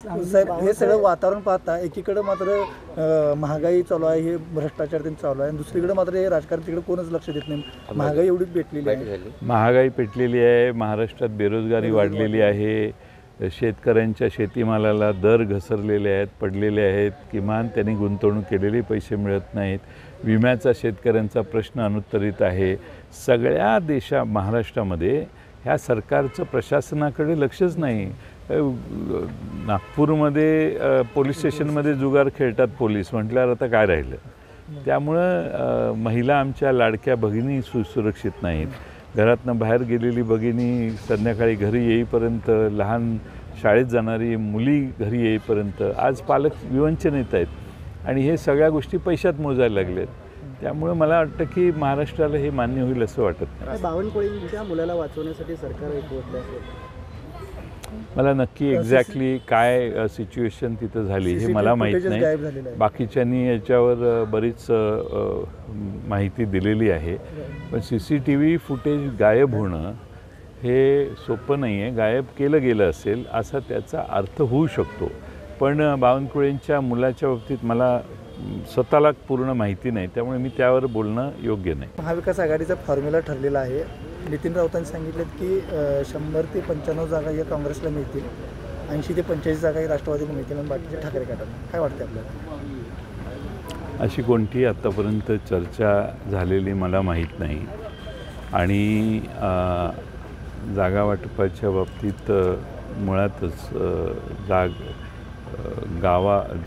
साहेब हे सगळं वातावरण पाहता एकीकडे मात्र महागाई चालू आहे, हे भ्रष्टाचार त्यांनी चालू आहे, आणि दुसरीकडे मात्र हे राजकारण तिकडे कोणच लक्ष देत नाही. महागाई एवढी पेटलेली आहे, महागाई पेटलेली आहे, महाराष्ट्रात बेरोजगारी वाढलेली आहे, शेतकऱ्यांच्या शेतीमालाला दर घसरलेले आहेत, पडलेले आहेत, किमान त्यांनी गुंतवणूक केलेले पैसे मिळत नाहीत, विम्याचा शेतकऱ्यांचा प्रश्न अनुत्तरित आहे. सगळ्या महाराष्ट्रामध्ये ह्या सरकारचं प्रशासनाकडे लक्षच नाही. नागपूरमध्ये पोलीस स्टेशनमध्ये जुगार खेळतात पोलीस म्हटल्यावर आता काय राहिलं. त्यामुळं महिला आमच्या लाडक्या भगिनी सुरक्षित नाहीत. घरातनं बाहेर गेलेली भगिनी संध्याकाळी घरी येईपर्यंत, लहान शाळेत जाणारी मुली घरी येईपर्यंत आज पालक विवंचन येत आहेत, आणि हे सगळ्या गोष्टी पैशात मोजायला लागलेत. त्यामुळे मला वाटतं की महाराष्ट्राला हे मान्य होईल असं वाटत नाही. बावनकुळेंच्या मुलाला वाचवण्यासाठी सरकार एक पोहोचलं असेल. मला नक्की एक्झॅक्टली काय सिच्युएशन तिथं झाली हे मला माहीत नाही. बाकीच्यांनी याच्यावर बरीच माहिती दिलेली आहे, पण CCTV फुटेज गायब होणं हे सोपं नाही आहे. गायब केलं गेलं असेल असा त्याचा अर्थ होऊ शकतो, पण बावनकुळेंच्या मुलाच्या बाबतीत मला स्वतःला पूर्ण माहिती नाही, त्यामुळे मी त्यावर बोलणं योग्य नाही. महाविकास आघाडीचा फॉर्म्युला ठरलेला आहे. नितीन राऊतांनी सांगितलं की 100 ते 95 जागा या काँग्रेसला मिळतील, 80 ते 85 जागा ही राष्ट्रवादीला मिळतील, आणि बाकीचे ठाकरे गटाला. काय वाटतं आपल्याला? अशी कोणती आत्तापर्यंत चर्चा झालेली मला माहीत नाही, आणि जागा वाटपाच्या बाबतीत मुळातच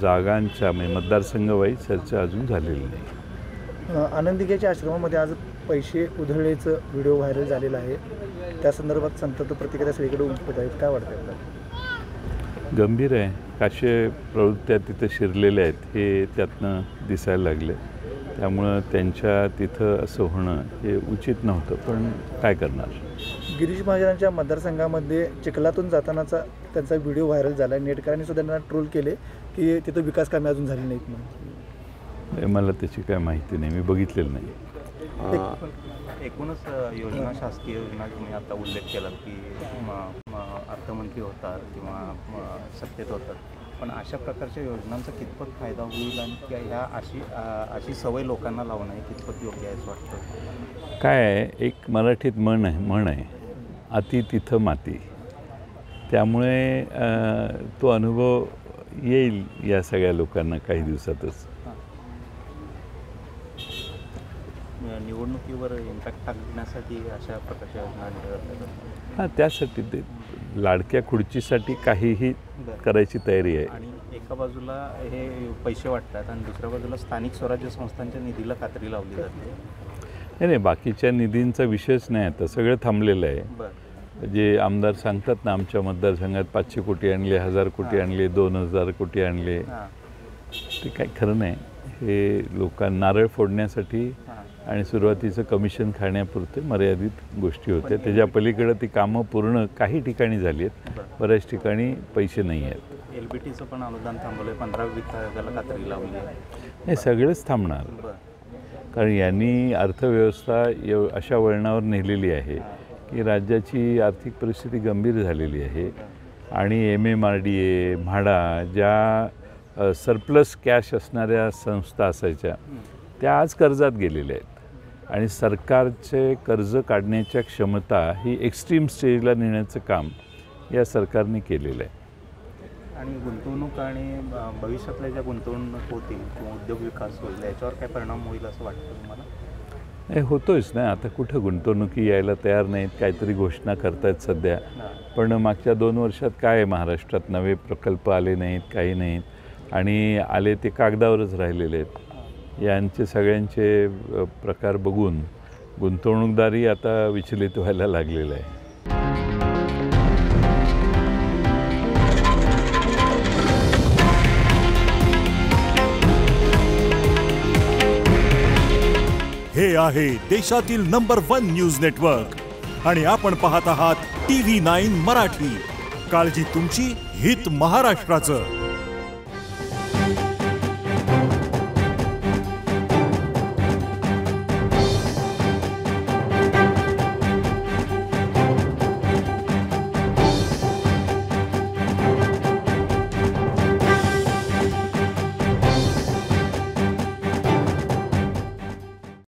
जागांच्या म्हणजे मतदारसंघवाईज चर्चा अजून झालेली नाही. आनंदिकेच्या आश्रमामध्ये आज पैसे उधळल्याचं व्हिडिओ व्हायरल झालेला आहे. त्या संदर्भात संतप्त प्रतिक्रिया सगळीकडे उमटत आहेत. काय वाटतं आपल्याला? गंभीर आहे. काशे प्रवृत्त्या तिथं शिरलेल्या आहेत हे त्यातनं दिसायला लागले. त्यामुळं त्यांच्या तिथं असं होणं हे उचित नव्हतं, पण काय करणार. गिरीश महाजनांच्या मतदारसंघामध्ये चिखलातून जातानाचा त्यांचा व्हिडिओ व्हायरल झाला आहे. नेटकरांनी सुद्धा त्यांना ट्रोल केले की तिथं विकास कामे अजून झाली नाहीत म्हणून. मला त्याची काय माहिती नाही, मी बघितलेलं नाही. एकूणच योजना, शासकीय योजना तुम्ही आता उल्लेख केला की अर्थमंत्री होतात किंवा सत्तेत होतात, पण अशा प्रकारच्या योजनांचा कितपत फायदा होईल आणि ह्या अशी सवय लोकांना लावणं हे कितपत योग्य आहे असं वाटतं? काय आहे, एक मराठीत म्हण आहे अति तिथं माती. त्यामुळे तो अनुभव येईल या सगळ्या लोकांना काही दिवसातच. निवडणुकीवर इम्पॅक्ट टाकण्यासाठी अशा प्रकारच्या योजना हां, त्यासाठी ते लाडक्या खुर्चीसाठी काहीही करायची तयारी आहे. आणि एका बाजूला हे पैसे वाटतात आणि दुसऱ्या बाजूला स्थानिक स्वराज्य संस्थांच्या निधीला कात्री लावली जाते. नाही, बाकीच्या निधींचा विषयच नाही. आता सगळं थांबलेलं आहे. जे आमदार सांगतात ना, आमच्या मतदारसंघात 500 कोटी आणले, 1000 कोटी आणले, 2000 कोटी आणले, ते काही खरं नाही. हे लोकांना नारळ फोडण्यासाठी आणि सुरुवातीचं कमिशन खाण्यापुरते मर्यादित गोष्टी होत्या. त्याच्या पलीकडे ती कामं पूर्ण काही ठिकाणी झाली आहेत, बऱ्याच ठिकाणी पैसे नाही आहेत. LBTचं पण अनुदान थांबवलं, 15 विभागाला कात्री लावली. हे सगळंच थांबणार, कारण यांनी अर्थव्यवस्था अशा वळणावर नेलेली आहे की राज्याची आर्थिक परिस्थिती गंभीर झालेली आहे, आणि MMRDA, म्हाडा ज्या सरप्लस कॅश असणाऱ्या संस्था असायच्या त्या आज कर्जात गेलेल्या आहेत, आणि सरकारचे कर्ज काढण्याच्या क्षमता ही एक्स्ट्रीम स्टेजला नेण्याचं काम या सरकारने केलेलं आहे. आणि गुंतवणूक आणि भविष्यातल्या ज्या गुंतवणूक होतील किंवा उद्योग विकास होईल याच्यावर काय परिणाम होईल असं वाटतं तुम्हाला? हे होतोच ना. आता कुठं गुंतवणुकी यायला तयार नाहीत, काहीतरी घोषणा करतायत सध्या, पण मागच्या 2 वर्षात काय महाराष्ट्रात नवे प्रकल्प आले नाहीत, काही नाहीत, आणि आले ते कागदावरच राहिलेले आहेत. यांचे सगळ्यांचे प्रकार बघून गुंतवणूकदारही आता विचलित व्हायला लागलेला आहे. हे आहे देशातील नंबर 1 न्यूज नेटवर्क, आणि आपण पाहत आहात TV9 मराठी. काळजी तुमची, हित महाराष्ट्राचं.